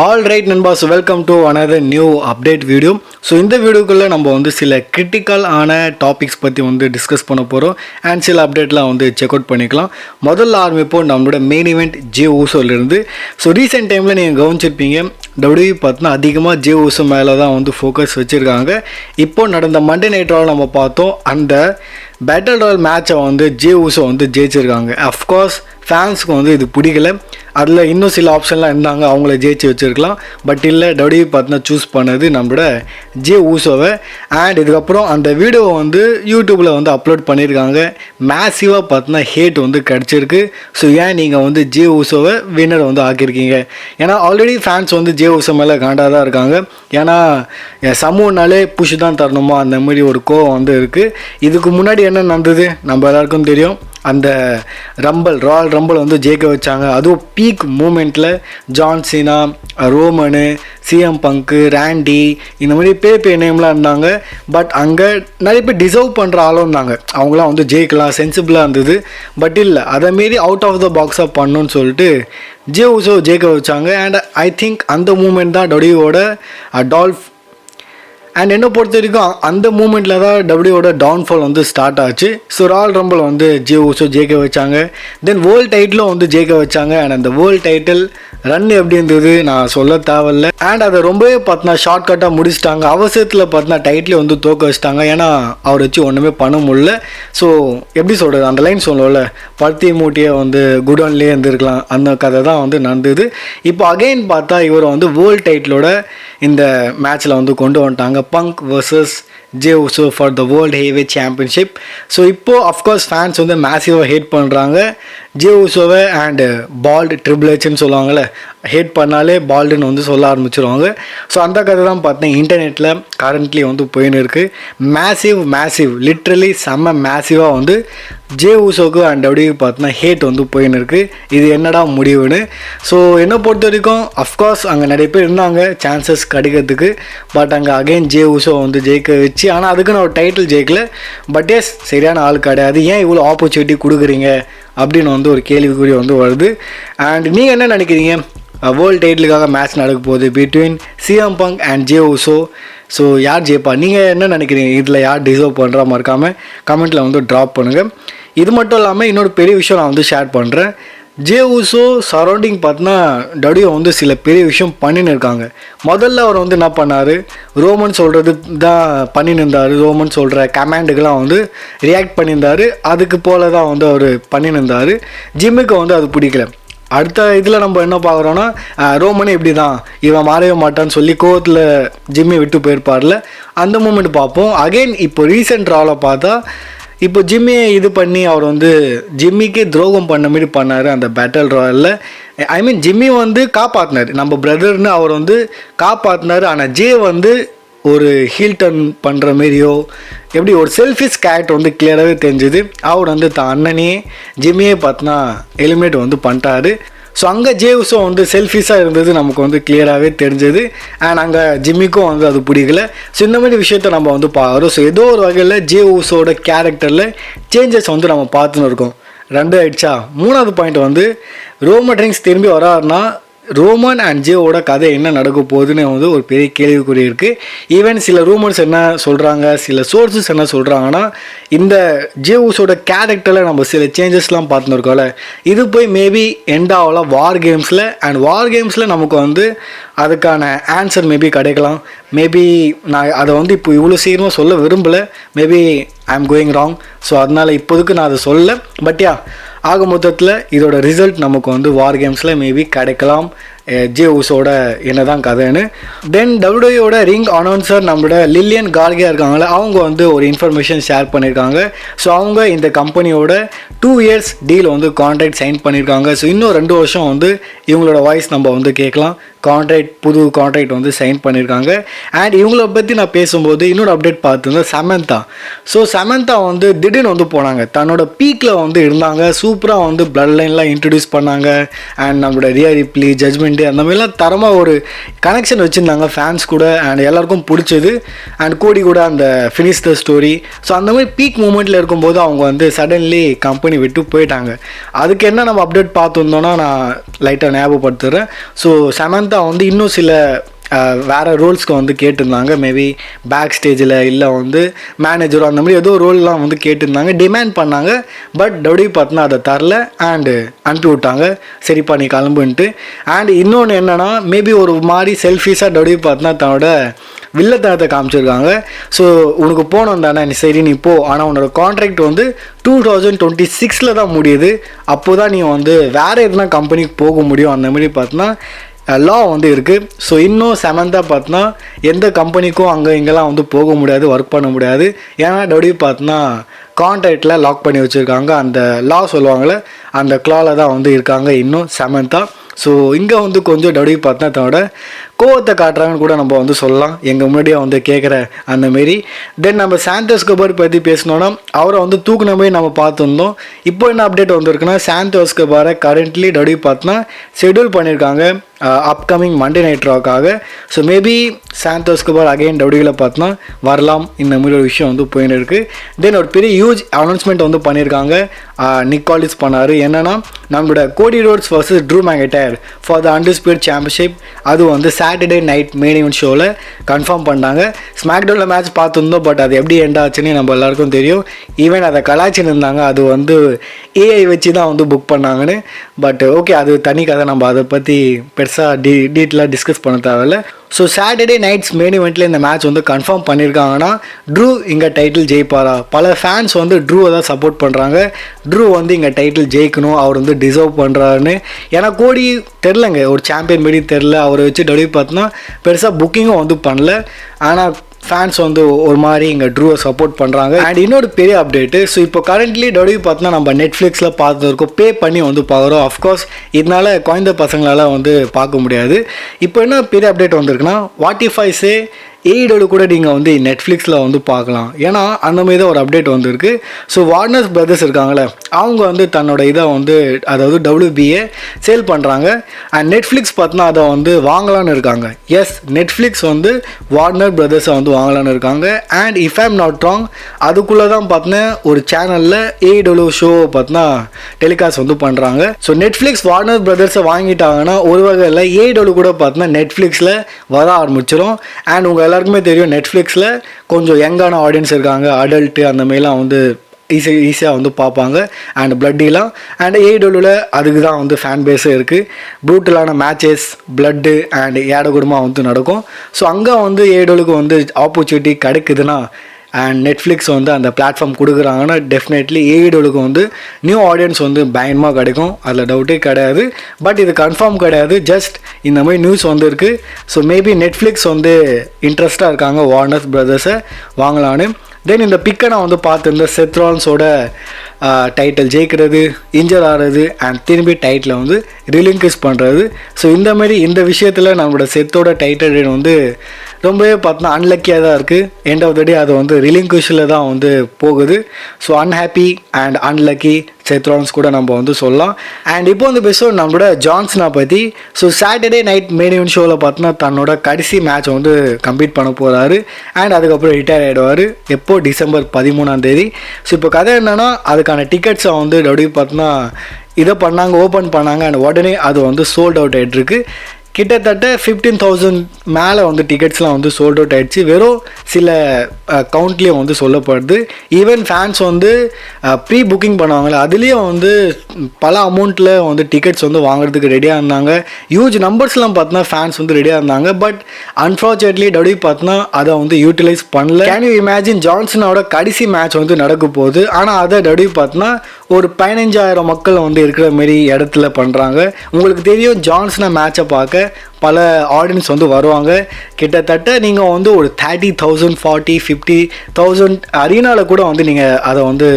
All right நண்பாஸ், welcome to another new update video. So இந்த வீடியோக்குள்ளே நம்ம வந்து சில கிரிட்டிக்கல் ஆன டாபிக்ஸ் பற்றி வந்து டிஸ்கஸ் பண்ண போகிறோம் அண்ட் சில அப்டேட்லாம் வந்து செக் அவுட் பண்ணிக்கலாம். முதல்ல ஆரம்பிப்போம் நம்மளோட மெயின் இவெண்ட் ஜே ஊசோலேருந்து. ஸோ ரீசெண்ட் டைமில் நீங்கள் கவனிச்சிருப்பீங்க, டபிள்யூ பார்த்தீங்கன்னா அதிகமாக ஜே ஊசோ மேலே தான் வந்து ஃபோக்கஸ் வச்சுருக்காங்க. இப்போது நடந்த மண்டே நைட் ராயில் நம்ம பார்த்தோம், அந்த பேட்டில் ராயல் மேட்சை வந்து ஜே ஊசோ வந்து ஜெயிச்சிருக்காங்க. அஃப்கோர்ஸ் ஃபேன்ஸுக்கு வந்து இது பிடிக்கல, அதில் இன்னும் சில ஆப்ஷன்லாம் இருந்தாங்க, அவங்கள ஜெயிச்சு வச்சுருக்கலாம். பட் இல்லை, டபிள்யூ பார்த்தீங்கன்னா சூஸ் பண்ணது நம்மளோட ஜே ஊசோவை. அண்ட் இதுக்கப்புறம் அந்த வீடியோவை வந்து யூடியூப்பில் வந்து அப்லோட் பண்ணியிருக்காங்க. மேசிவாக பார்த்தீங்கன்னா ஹேட் வந்து கிடச்சிருக்கு. ஸோ ஏன் நீங்கள் வந்து ஜே ஊசோவை வின்னர் வந்து ஆக்கியிருக்கீங்க? ஏன்னா ஆல்ரெடி ஃபேன்ஸ் வந்து ஜே ஊசோ மேலே காண்டாக தான் இருக்காங்க. ஏன்னா சமூகனாலே புஷ் தான் தரணுமா, அந்த மாதிரி ஒரு கோவம் வந்து இருக்குது. இதுக்கு முன்னாடி என்ன நடந்தது நம்ம எல்லாருக்கும் தெரியும். அந்த ராயல் ரம்பிள் வந்து ஜெயிக்க வச்சாங்க. அதுவும் பீக் மூமெண்ட்டில் John Cena, Roman, CM Punk, Randy, இந்த மாதிரி பேர் நேம்லாம் இருந்தாங்க. பட் அங்கே நிறைய பேர் டிசர்வ் பண்ணுற ஆளும் இருந்தாங்க, அவங்களாம் வந்து ஜெயிக்கலாம் சென்சிபிளாக இருந்தது. பட் இல்லை, அதேமாரி அவுட் ஆஃப் த பாக்ஸாக பண்ணணுன்னு சொல்லிட்டு ஜே ஊசோ ஜெயிக்க வச்சாங்க. அண்ட் ஐ திங்க் அந்த மூமெண்ட் தான் டபிள்யூவோட டால்ஃப். அண்ட் என்னை பொறுத்த வரைக்கும் அந்த மூமெண்ட்டில் தான் டபிள்யூவோட டவுன்ஃபால் வந்து ஸ்டார்ட் ஆச்சு. ஸோ ராயல் ரம்பிள் வந்து ஜே ஊசோ ஜெயிக்க வச்சாங்க. தென் வேர்ல்டு டைட்டிலும் வந்து ஜெயிக்க வச்சாங்க. அண்ட் அந்த வேர்ல்டு டைட்டில் ரன் எப்படி இருந்தது நான் சொல்ல தேவையில்லை. அண்ட் அதை ரொம்பவே பார்த்தீங்கன்னா ஷார்ட்கட்டாக முடிச்சிட்டாங்க. அவசரத்தில் பார்த்தீங்கன்னா டைட்டிலே வந்து தோக்க வச்சிட்டாங்க. ஏன்னா அவர் வச்சு ஒன்றுமே பண்ண முடியல. ஸோ எப்படி சொல்கிறது, அந்த லைன் சொல்லுவோம்ல, பருத்தி மூட்டியை வந்து குடோன்லேயே இருந்திருக்கலாம், அந்த கதை தான் வந்து நடந்தது. இப்போ அகைன் பார்த்தா இவரை வந்து வேர்ல்டு டைட்டிலோட இந்த மேட்ச்சில் வந்து கொண்டு வந்துட்டாங்க. Bunk versus J Uso for the world heavyweight championship. So இப்போது அஃப்கோர்ஸ் ஃபேன்ஸ் வந்து மேசிவாக ஹேட் பண்ணுறாங்க ஜே ஊசோவை. அண்டு பால்டு ட்ரிபிள் ஹெச்னு சொல்லுவாங்கள்ல, ஹேட் பண்ணாலே பால்டுன்னு வந்து சொல்ல ஆரம்பிச்சிருவாங்க. ஸோ அந்த கதை தான் பார்த்தேன் இன்டர்நெட்டில் கரண்ட்லி வந்து போயின்னு இருக்குது. மேசிவ் லிட்ரலி செம்ம மேசிவாக வந்து ஜே ஊசோக்கு அண்ட் டபிள்யூ பார்த்தீங்கன்னா ஹேட் வந்து போயின்னு இருக்குது. இது என்னடா முடிவுன்னு. ஸோ என்னை பொறுத்த வரைக்கும் அஃப்கோர்ஸ் அங்கே நிறைய பேர் இருந்தாங்க சான்சஸ் கிடைக்கிறதுக்கு. பட் அங்கே அகைன் ஜே ஊசோ வந்து ஜெயிக்க வச்சு, ஆனால் அதுக்கு நான் ஒரு டைட்டில் ஜெயிக்கல. பட் எஸ், சரியான ஆள் கிடையாது, ஏன் இவ்வளோ ஆப்பர்ச்சுனிட்டி கொடுக்குறீங்க அப்படின்னு வந்து ஒரு கேள்விக்குறி வந்து வருது. அண்ட் நீங்கள் என்ன நினைக்கிறீங்க? வேர்ல்டு டைட்டிலுக்காக மேட்ச் நடக்க போகுது between CM bunk and J Uso. So யார் ஜெயிப்பா? நீங்கள் என்ன நினைக்கிறீங்க? இதில் யார் டிசர்வ் பண்ணுறா மறக்காமல் கமெண்ட்டில் வந்து ட்ராப் பண்ணுங்கள். இது மட்டும் இல்லாமல் இன்னொரு பெரிய விஷயம் நான் வந்து ஷேர் பண்ணுறேன். ஜே ஊசோ சரௌண்டிங் பார்த்தீங்கன்னா டபிள்யூ வந்து சில பெரிய விஷயம் பண்ணின்னு இருக்காங்க. முதல்ல அவர் வந்து என்ன பண்ணார், ரோமன் சொல்கிறது தான் பண்ணின்னு இருந்தார். ரோமன் சொல்கிற கமாண்டுக்கெலாம் வந்து ரியாக்ட் பண்ணியிருந்தார். அதுக்கு போல தான் வந்து அவர் பண்ணின்னு இருந்தார். ஜிம்முக்கு வந்து அது பிடிக்கல. அடுத்த இதில் நம்ம என்ன பார்க்குறோன்னா, ரோமனே இப்படி தான், இவன் மாறவே மாட்டான்னு சொல்லி கோவத்தில் ஜிம்மி விட்டு போயிருப்பார்ல, அந்த மூமெண்ட் பார்ப்போம். அகெயின் இப்போ ரீசெண்ட் ராவில் பார்த்தா இப்போ ஜிம்மியை இது பண்ணி அவர் வந்து ஜிம்மிக்கே துரோகம் பண்ண மாதிரி பண்ணார் அந்த பேட்டில் ராயலில். ஐ மீன் ஜிம்மி வந்து காப்பாற்றினார், நம்ம பிரதர்னு அவர் வந்து காப்பாற்றினார். ஆனால் ஜே வந்து ஒரு ஹீல் டர்ன் பண்ணுற மாரியோ எப்படி ஒரு செல்ஃபிஷ் கேரக்டர் வந்து கிளியராகவே தெரிஞ்சுது. அவர் வந்து தான் அண்ணனே ஜிம்மியே பார்த்தினா எலிமினேட் வந்து பண்ணிட்டாரு. ஸோ அங்கே ஜே ஊசோ வந்து செல்ஃபிஷாக இருந்தது நமக்கு வந்து கிளியராகவே தெரிஞ்சது. அண்ட் அங்கே ஜிம்மிக்கும் வந்து அது பிடிக்கல. ஸோ இந்த மாதிரி விஷயத்த நம்ம வந்து பார்க்குறோம். ஸோ ஏதோ ஒரு வகையில் ஜே ஊசோட கேரக்டரில் சேஞ்சஸ் வந்து நம்ம பார்த்துன்னு இருக்கோம். 2 ஆயிடுச்சா. 3வது பாயிண்ட் வந்து ரோமன் ரெயின்ஸ் திரும்பி வராருன்னா ரோமன் அண்ட் ஜேவோட கதை என்ன நடக்க போகுதுன்னு வந்து ஒரு பெரிய கேள்விக்குறி இருக்குது. ஈவன் சில ரூமர்ஸ் என்ன சொல்கிறாங்க, சில சோர்ஸஸ் என்ன சொல்கிறாங்கன்னா, இந்த ஜே ஊசோட கேரக்டரில் நம்ம சில சேஞ்சஸ்லாம் பார்த்துன்னு இருக்கோம்ல, இது போய் மேபி எண்ட் ஆகலாம் வார் கேம்ஸில். அண்ட் வார் கேம்ஸில் நமக்கு வந்து அதுக்கான ஆன்சர் மேபி கிடைக்கலாம். மேபி நான் அதை வந்து இப்போ இவ்வளோ சீக்கிரமாக சொல்ல விரும்பலை. Maybe I am going wrong. So அதனால் இப்போதுக்கு நான் அதை சொல்லலை. பட் யா, ஆக மொத்தத்தில் இதோட ரிசல்ட் நமக்கு வந்து வார் கேம்ஸில் மேபி கிடைக்கலாம், ஜே ஊசோட என்ன தான் கதைன்னு. தென் டபிள்யூயோட ரிங் அனௌன்சர் நம்மளோட லில்லியன் கார்கியா இருக்காங்களே, அவங்க வந்து ஒரு இன்ஃபர்மேஷன் ஷேர் பண்ணியிருக்காங்க. ஸோ அவங்க இந்த கம்பெனியோட 2 இயர்ஸ் டீல் வந்து கான்ட்ராக்ட் சைன் பண்ணியிருக்காங்க. ஸோ இன்னும் 2 வருஷம் வந்து இவங்களோட வாய்ஸ் நம்ம வந்து கேட்கலாம். புது கான்ட்ராக்ட் வந்து சைன் பண்ணியிருக்காங்க. அண்ட் இவங்கள பற்றி நான் பேசும்போது இன்னொரு அப்டேட் பார்த்துருந்தேன், சமந்தா. ஸோ சமந்தா வந்து திடீர்னு வந்து போனாங்க, தன்னோட பீக்கில் வந்து இருந்தாங்க, சூப்பராக வந்து பிளட் லைன்லாம் இன்ட்ரடியூஸ் பண்ணாங்க. அண்ட் நம்மளோட ரியா ரிப்ளி, ஜட்மெண்ட் அந்த மாதிரிலாம் தரமாக ஒரு கனெக்ஷன் வச்சுருந்தாங்க ஃபேன்ஸ் கூட. அண்ட் எல்லாருக்கும் பிடிச்சது. அண்ட் கோடி கூட அந்த ஃபினிஷ் த ஸ்டோரி. ஸோ அந்த மாதிரி பீக் மூமெண்ட்டில் இருக்கும்போது அவங்க வந்து சடன்லி கம்பெனி விட்டு போயிட்டாங்க. அதுக்கு என்ன நம்ம அப்டேட் பார்த்துருந்தோன்னா நான் லைட்டாக ஞாபகப்படுத்துகிறேன். ஸோ சமந்தா சமந்தா வந்து இன்னும் சில வேறு ரோல்ஸ்க்கு வந்து கேட்டிருந்தாங்க. மேபி பேக் ஸ்டேஜில் இல்லை வந்து மேனேஜரோ அந்த மாதிரி ஏதோ ரோல்லாம் வந்து கேட்டிருந்தாங்க, டிமாண்ட் பண்ணாங்க. பட் டபிள்யூ பார்த்தனா அதை தரல அண்டு அனுப்பி விட்டாங்க, சரிப்பா நீ கிளம்புன்ட்டு. அண்ட் இன்னொன்று என்னென்னா, மேபி ஒரு மாதிரி செல்ஃபிஷாக டபிள்யூ பார்த்தனா தன்னோட வில்லத்தனத்தை காமிச்சிருக்காங்க. ஸோ உனக்கு போனோம் தானே, நீ சரி நீ போ, ஆனால் உன்னோட கான்ட்ராக்ட் வந்து 2026 தான் முடியுது, அப்போ தான் நீ வந்து வேறு எதுனா கம்பெனிக்கு போக முடியும் அந்த மாதிரி பார்த்தோன்னா லா வந்து இருக்குது. ஸோ இன்னும் சமந்தா பார்த்தோன்னா எந்த கம்பெனிக்கும் அங்கே இங்கெல்லாம் வந்து போக முடியாது, ஒர்க் பண்ண முடியாது. ஏன்னா டபிள்யூ பார்த்தோன்னா கான்ட்ராக்டில் லாக் பண்ணி வச்சுருக்காங்க, அந்த லா சொல்லுவாங்களே அந்த க்ளாவில் தான் வந்து இருக்காங்க இன்னும் சமந்தா. ஸோ இங்கே வந்து கொஞ்சம் டபிள்யூ பார்த்தா தன்னோட கோவத்தை காட்டுறாங்கன்னு கூட நம்ம வந்து சொல்லலாம், எங்கள் முன்னாடியே வந்து கேட்குற அந்தமாரி. தென் நம்ம சாந்தோஸ் எஸ்கோபார் பற்றி பேசினோன்னா அவரை வந்து தூக்குன போய் நம்ம பார்த்துருந்தோம். இப்போ என்ன அப்டேட் வந்திருக்குன்னா, சாந்தோஸ் எஸ்கோபாரை கரண்ட்லி டபிள்யூ பார்த்தா ஷெடியூல் பண்ணியிருக்காங்க அப்கமிங் மண்டே நைட் ராக்காக. So maybe Santos Escobar again டபிள்யூவில் பார்த்தோன்னா வரலாம், இந்த மாதிரி ஒரு விஷயம் வந்து போயின்னு இருக்குது. தென் ஒரு பெரிய ஹியூஜ் அனௌன்ஸ்மெண்ட் வந்து பண்ணியிருக்காங்க, நிக் காலிஸ் பண்ணார். என்னென்னா நம்மளோட Cody Rhodes versus Drew McIntyre for the undisputed championship, அது வந்து சாட்டர்டே நைட் மெயின் ஈவென்ட் ஷோவில் கன்ஃபார்ம் பண்ணாங்க. ஸ்மாக்டவுனில் மேட்ச் பார்த்துருந்தோம், பட் அது எப்படி எண்ட் ஆச்சுன்னு நம்ம எல்லாருக்கும் தெரியும். ஈவன் அதை கலாச்சின்னு இருந்தாங்க, அது வந்து ஏஐ வச்சு தான் வந்து புக் பண்ணாங்கன்னு. பட் ஓகே, அது தனி கதை, நம்ம அதை பற்றி பெருசாக டீட்டெயிலாக டிஸ்கஸ் பண்ண தேவையில்ல. ஸோ சாட்டர்டே நைட்ஸ் மெயின் இவெண்ட்டில் இந்த மேட்ச் வந்து கன்ஃபார்ம் பண்ணியிருக்காங்கன்னா ட்ரூ இங்கே டைட்டில் ஜெயிப்பாரா? பல ஃபேன்ஸ் வந்து ட்ரூவை தான் சப்போர்ட் பண்ணுறாங்க, ட்ரூ வந்து இங்கே டைட்டில் ஜெயிக்கணும், அவர் வந்து டிசர்வ் பண்ணுறாருன்னு. ஏன்னா கோடி தெரிலங்க, ஒரு சாம்பியன் மாரி தெரில, அவரை வச்சு டபிள்யூ பார்த்தோன்னா பெருசாக புக்கிங்கும் வந்து பண்ணல. ஆனால் ஃபேன்ஸ் வந்து ஒரு மாதிரி இங்கே ட்ரூவை சப்போர்ட் பண்ணுறாங்க. அண்ட் இன்னொரு பெரிய அப்டேட்டு, ஸோ இப்போ கரண்ட்லி டபிள்யூ பார்த்தோன்னா நம்ம நெட்ஃப்ளிக்ஸில் பார்த்துருக்கோம், பே பண்ணி வந்து பார்க்குறோம். அஃப்கோர்ஸ் இதனால் குழந்த பசங்களால் வந்து பார்க்க முடியாது. இப்போ என்ன பெரிய அப்டேட் வந்திருக்குன்னா, what if I say AEW கூட நீங்கள் வந்து நெட்ஃப்ளிக்ஸில் வந்து பார்க்கலாம். ஏன்னா அந்த மாதிரி தான் ஒரு அப்டேட் வந்துருக்கு. ஸோ வார்னர் பிரதர்ஸ் இருக்காங்களே, அவங்க வந்து தன்னோட இதை வந்து அதாவது WBA சேல் பண்ணுறாங்க. அண்ட் நெட்ஃப்ளிக்ஸ் பார்த்தோன்னா அதை வந்து வாங்கலான்னு இருக்காங்க. எஸ், நெட்ஃப்ளிக்ஸ் வந்து வார்னர் பிரதர்ஸை வந்து வாங்கலான்னு இருக்காங்க. And if I'm not wrong, அதுக்குள்ளே தான் பார்த்தோன்னா ஒரு சேனலில் ஏஇடபிள்யூ ஷோ பார்த்தோன்னா டெலிகாஸ்ட் வந்து பண்ணுறாங்க. ஸோ நெட்ஃப்ளிக்ஸ் வார்னர் பிரதர்ஸை வாங்கிட்டாங்கன்னா ஒரு வகையில் ஏஇடபிள்யூ கூட பார்த்தோன்னா நெட்ஃப்ளிக்ஸில் வர ஆரம்பிச்சிடும். அண்ட் உங்கள் எல்லாருக்குமே தெரியும், நெட்ஃப்ளிக்ஸில் கொஞ்சம் யங்கான ஆடியன்ஸ் இருக்காங்க, அடல்ட்டு அந்த மாதிரிலாம் வந்து ஈஸியாக வந்து பார்ப்பாங்க. அண்ட் பிளட்டிலாம் அண்ட் ஏடபிள்யூவில் அதுக்கு தான் வந்து ஃபேன் பேஸே இருக்குது. ப்ரூட்டலான மேட்சஸ், பிளட்டு அண்ட் ஏடகுடமாக வந்து நடக்கும். ஸோ அங்கே வந்து ஏடபிள்யூக்கு வந்து ஆப்பர்ச்சுனிட்டி கிடைக்குதுன்னா அண்ட் நெட்ஃப்ளிக்ஸ் வந்து அந்த பிளாட்ஃபார்ம் கொடுக்குறாங்கன்னா டெஃபினெட்லி ஏஇடபிள்யூக்கு வந்து நியூ ஆடியன்ஸ் வந்து பயங்கரமாக கிடைக்கும், அதில் டவுட்டே கிடையாது. பட் இது கன்ஃபார்ம் கிடையாது, ஜஸ்ட் இந்த மாதிரி நியூஸ் வந்து இருக்குது. ஸோ மேபி நெட்ஃப்ளிக்ஸ் வந்து இன்ட்ரெஸ்டாக இருக்காங்க வார்னர் பிரதர்ஸை வாங்கலான்னு. தென் இந்த பிக்கை நான் வந்து பார்த்துருந்தேன், செத் ராலின்ஸோட டைட்டில் ஜெயிக்கிறது, இன்ஜர் ஆகிறது அண்ட் திரும்பி டைட்டில் வந்து ரிலிங்கிஷ் பண்ணுறது. ஸோ இந்த மாதிரி இந்த விஷயத்தில் நம்மளோட செத்தோட டைட்டில் வந்து ரொம்பவே பார்த்தோன்னா அன்லக்கியாக தான் இருக்குது. எண்ட் ஆஃப் த டே அது வந்து ரிலிங்கிஷில் தான் வந்து போகுது. ஸோ அன்ஹாப்பி அண்ட் அன்லக்கி செத் ராலின்ஸ் கூட நம்ம வந்து சொல்லலாம். அண்ட் இப்போ வந்து பேசுவோம் நம்மளோட ஜான்சனை பற்றி. So Saturday night main event ஷோவில் பார்த்தோன்னா தன்னோட கடைசி மேட்ச் வந்து கம்ப்ளீட் பண்ண போகிறாரு. அண்ட் அதுக்கப்புறம் ரிட்டையர் ஆகிடுவார். எப்போ? டிசம்பர் 13. ஸோ இப்போ கதை என்னென்னா, அதுக்கான டிக்கெட்ஸை வந்து டபிள்யூ பார்த்தோன்னா இதை பண்ணாங்க, ஓப்பன் பண்ணாங்க. அண்ட் உடனே அது வந்து சோல்ட் அவுட் ஆகிட்டுருக்கு. கிட்டத்தட்ட 15,000 மேலே வந்து டிக்கெட்ஸ்லாம் வந்து சோல்ட் அவுட் ஆகிடுச்சு. வெறும் சில கவுண்ட்லேயும் வந்து சொல்லப்படுது. ஈவன் ஃபேன்ஸ் வந்து ப்ரீ புக்கிங் பண்ணுவாங்களே, அதுலேயும் வந்து பல அமௌண்ட்டில் வந்து டிக்கெட்ஸ் வந்து வாங்குறதுக்கு ரெடியாக இருந்தாங்க. ஹியூஜ் நம்பர்ஸ்லாம் பார்த்தோன்னா ஃபேன்ஸ் வந்து ரெடியாக இருந்தாங்க. பட் அன்ஃபார்ச்சுனேட்லி டபிள்யூ பார்த்தோன்னா அதை வந்து யூட்டிலைஸ் பண்ணல. கேன் யூ இமேஜின், ஜான்சனோட கடைசி மேட்ச் வந்து நடக்க போகுது, ஆனால் அதை டபிள்யூ பார்த்தோன்னா ஒரு 15,000 மக்கள் வந்து இருக்கிற மாரி இடத்துல பண்ணுறாங்க. உங்களுக்கு தெரியும், ஜான்சனை மேட்சை பார்க்க பல ஆடியன்ஸ் வந்து வருவாங்க. கிட்டத்தட்ட நீங்கள் வந்து ஒரு 30,000 40 50,000 அரீனாவில் கூட வந்து நீங்கள் அதை வந்து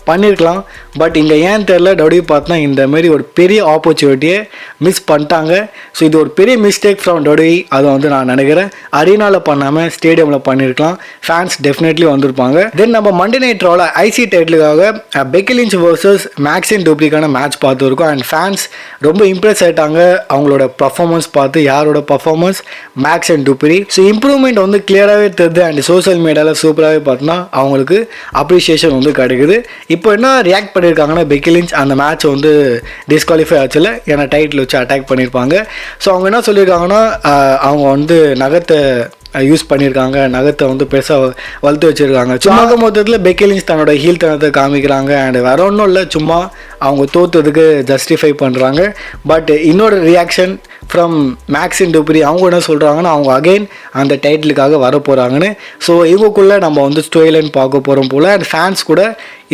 பண்ணியிருக்கலாம். பட் இங்கே ஏன் தெரில, டபிள்யூ பார்த்தா இந்த மாதிரி ஒரு பெரிய ஆப்பர்ச்சுனிட்டியை மிஸ் பண்ணிட்டாங்க. ஸோ இது ஒரு பெரிய மிஸ்டேக் ஃப்ரம் டபிள்யூ, அதை வந்து நான் நினைக்கிறேன். அரீனாவில் பண்ணாமல் ஸ்டேடியமில் பண்ணியிருக்கலாம், ஃபேன்ஸ் டெஃபினெட்லி வந்திருப்பாங்க. தென் நம்ம மண்டே நைட் ராவில் ஐசி டைட்டிலுக்காக பெக்கி லிஞ்ச் வர்சஸ் மேக்ஸின் டூப்ளிக்கான மேட்ச் பார்த்துருக்கோம். அண்ட் ஃபேன்ஸ் ரொம்ப இம்ப்ரெஸ் ஆகிட்டாங்க அவங்களோட பர்ஃபார்மன்ஸ் பார்த்து. யாரோட performance? Maxxine and Dupri. So improvement வந்து கிளியராகவே தெரியுது. அண்ட் சோஷியல் மீடியாவில் சூப்பராகவே பார்த்தோன்னா அவங்களுக்கு அப்ரிஷியேஷன் வந்து கிடைக்குது. இப்போ என்ன ரியாக்ட் பண்ணியிருக்காங்கன்னா பெக்கி லிஞ்ச் அந்த மேட்ச் வந்து டிஸ்குவாலிஃபை ஆச்சுல, ஏன்னா டைட்டில் வச்சு அட்டாக் பண்ணியிருப்பாங்க. ஸோ அவங்க என்ன சொல்லியிருக்காங்கன்னா அவங்க வந்து நகத்தை யூஸ் பண்ணியிருக்காங்க, நகத்தை வந்து பெருசாக வளர்த்து வச்சுருக்காங்க. சும்மா மொத்தத்தில் பெக்கி லிஞ்ச் தன்னோட ஹீல் தனத்தை காமிக்கிறாங்க. அண்ட் வேற ஒன்றும் இல்லை, சும்மா அவங்க தோற்றதுக்கு ஜஸ்டிஃபை பண்ணுறாங்க. பட் இன்னொரு ரியாக்ஷன் ஃப்ரம் மேக்ஸின் டூப்ரி, அவங்க என்ன சொல்கிறாங்கன்னா அவங்க அகெயின் அந்த டைட்டிலுக்காக வர போகிறாங்கன்னு. ஸோ இவங்களுக்குள்ளே நம்ம வந்து ஸ்டோரி லைன் பார்க்க போகிறோம் போல். அண்ட் ஃபேன்ஸ் கூட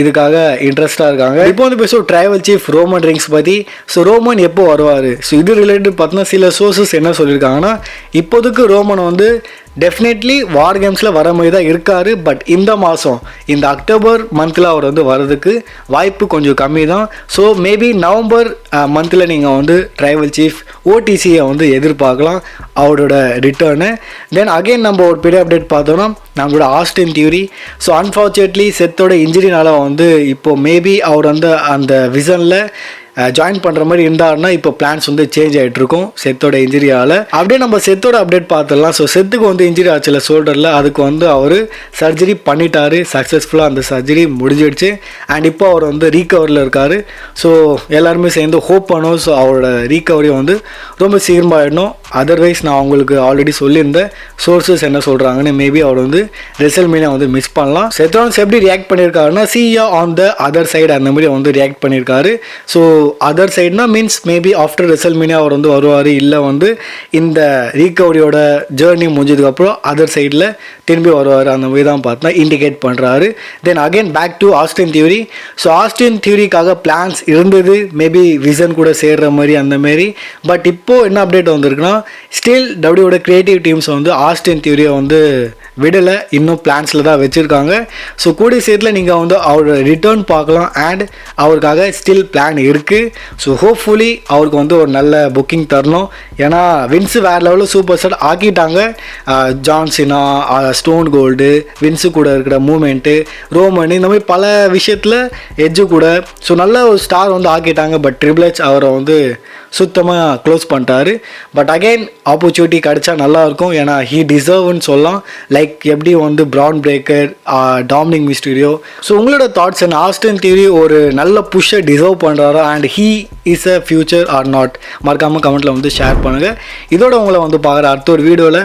இதுக்காக இன்ட்ரெஸ்டாக இருக்காங்க. இப்போ வந்து பேசுவோம் ட்ரைபல் சீஃப் ரோமன் ரிங்ஸ் பற்றி. ஸோ ரோமன் எப்போ வருவார்? ஸோ இது ரிலேட்டட் பார்த்தீங்கன்னா சில சோர்சஸ் என்ன சொல்லியிருக்காங்கன்னா இப்போதுக்கு ரோமன் வந்து டெஃபினெட்லி வார் கேம்ஸில் வர மாதிரி தான் இருக்கார். பட் இந்த மாதம் இந்த அக்டோபர் மந்தில் அவர் வந்து வர்றதுக்கு வாய்ப்பு கொஞ்சம் கம்மி தான். ஸோ மேபி நவம்பர் மந்தில் நீங்கள் வந்து ட்ரைபல் சீஃப் ஓடிசியை வந்து எதிர்பார்க்கலாம் அவரோட ரிட்டர்னு. தென் அகெயின் நம்ம ஒரு பெரிய அப்டேட் பார்த்தோன்னா நம்மளோட ஆஸ்டின் தியூரி. ஸோ அன்ஃபார்ச்சுனேட்லி செத்தோட இன்ஜுரினால வந்து இப்போது மேபி அவர் வந்து அந்த விசனில் ஜாயின் பண்ணுற மாதிரி இருந்தாருன்னா இப்போ பிளான்ஸ் வந்து சேஞ்ச் ஆகிட்டு இருக்கும் செத்தோட இன்ஜுரியால். அப்படியே நம்ம செத்தோட அப்டேட் பார்த்துடலாம். ஸோ செத்துக்கு வந்து இன்ஜுரி ஆச்சுல ஷோல்டரில், அதுக்கு வந்து அவர் சர்ஜரி பண்ணிட்டாரு சக்ஸஸ்ஃபுல்லாக, அந்த சர்ஜரி முடிஞ்சிடுச்சு. அண்ட் இப்போ அவர் வந்து ரீகவரியில் இருக்கார். ஸோ எல்லாருமே சேர்ந்து ஹோப் பண்ணோம். ஸோ அவரோட ரீகவரி வந்து ரொம்ப சீக்கிரமாக ஆகிடணும். அதர்வைஸ் நான் அவங்களுக்கு ஆல்ரெடி சொல்லியிருந்தேன் சோர்ஸஸ் என்ன சொல்கிறாங்கன்னு, மேபி அவர் வந்து ரெசல்மேனியா வந்து மிஸ் பண்ணலாம். செத்தோன்ஸ் எப்படி ரியாக்ட் பண்ணியிருக்காருன்னா see ya on the other side அந்த மாதிரி வந்து ரியாக்ட் பண்ணியிருக்காரு. ஸோ அதர் சைட்னா மீன்ஸ் மேபி ஆஃப்டர் ரெசல்மேனியா அவர் வந்து வருவார், இல்லை வந்து இந்த ரீகவரியோட ஜேர்னி முடிஞ்சதுக்கப்புறம் அதர் சைடில் திரும்பி வருவார், அந்த மாதிரி தான் பார்த்தா இண்டிகேட் பண்ணுறாரு. Then again back to Austin Theory. So Austin தியூரிக்காக பிளான்ஸ் இருந்தது, மேபி விசன் கூட சேர்ற மாதிரி அந்த மாரி. பட் இப்போது என்ன அப்டேட் வந்திருக்குன்னா ஸ்டில் டபிள்யூட கிரியேட்டிவ் டீம்ஸ் வந்து ஆஸ்டின் தியூரியை வந்து விடலை, இன்னும் பிளான்ஸில் தான் வச்சுருக்காங்க. ஸோ கூடிய சீட்டில் நீங்கள் வந்து அவரோட ரிட்டர்ன் பார்க்கலாம். அண்ட் அவருக்காக ஸ்டில் பிளான் இருக்குது. ஸோ ஹோப்ஃபுல்லி அவருக்கு வந்து ஒரு நல்ல புக்கிங் தரணும். ஏன்னா வின்ஸு வேறு லெவலில் சூப்பர் ஸ்டார் ஆக்கிட்டாங்க. ஜான்சினா, ஸ்டோன் கோல்டு, வின்ஸு கூட இருக்கிற மூமெண்ட்டு, ரோமன், இந்த மாதிரி பல விஷயத்தில் எட்ஜு கூட ஸோ நல்ல ஒரு ஸ்டார் வந்து ஆக்கிட்டாங்க. பட் ட்ரிபிள் எச் அவரை வந்து சுத்தமாக க்ளோஸ் பண்ணிட்டாரு. பட் அகெயின் ஆப்பர்ச்சுனிட்டி கிடச்சா நல்லாயிருக்கும். ஏன்னா ஹீ டிசர்வ்னு சொல்லலாம். லைக் எப்படி வந்து Bron Breakker, Dominik Mysterio. So உங்களோட தாட்ஸ் என்ன? ஆஸ்டின் தியூரி ஒரு நல்ல புஷ்ஷை டிசர்வ் பண்ணுறாரா? And he is a future or not? மறக்காமல் கமெண்ட்டில் வந்து ஷேர் பண்ணுங்கள். இதோட உங்களை வந்து பார்க்குற அடுத்த ஒரு வீடியோவில்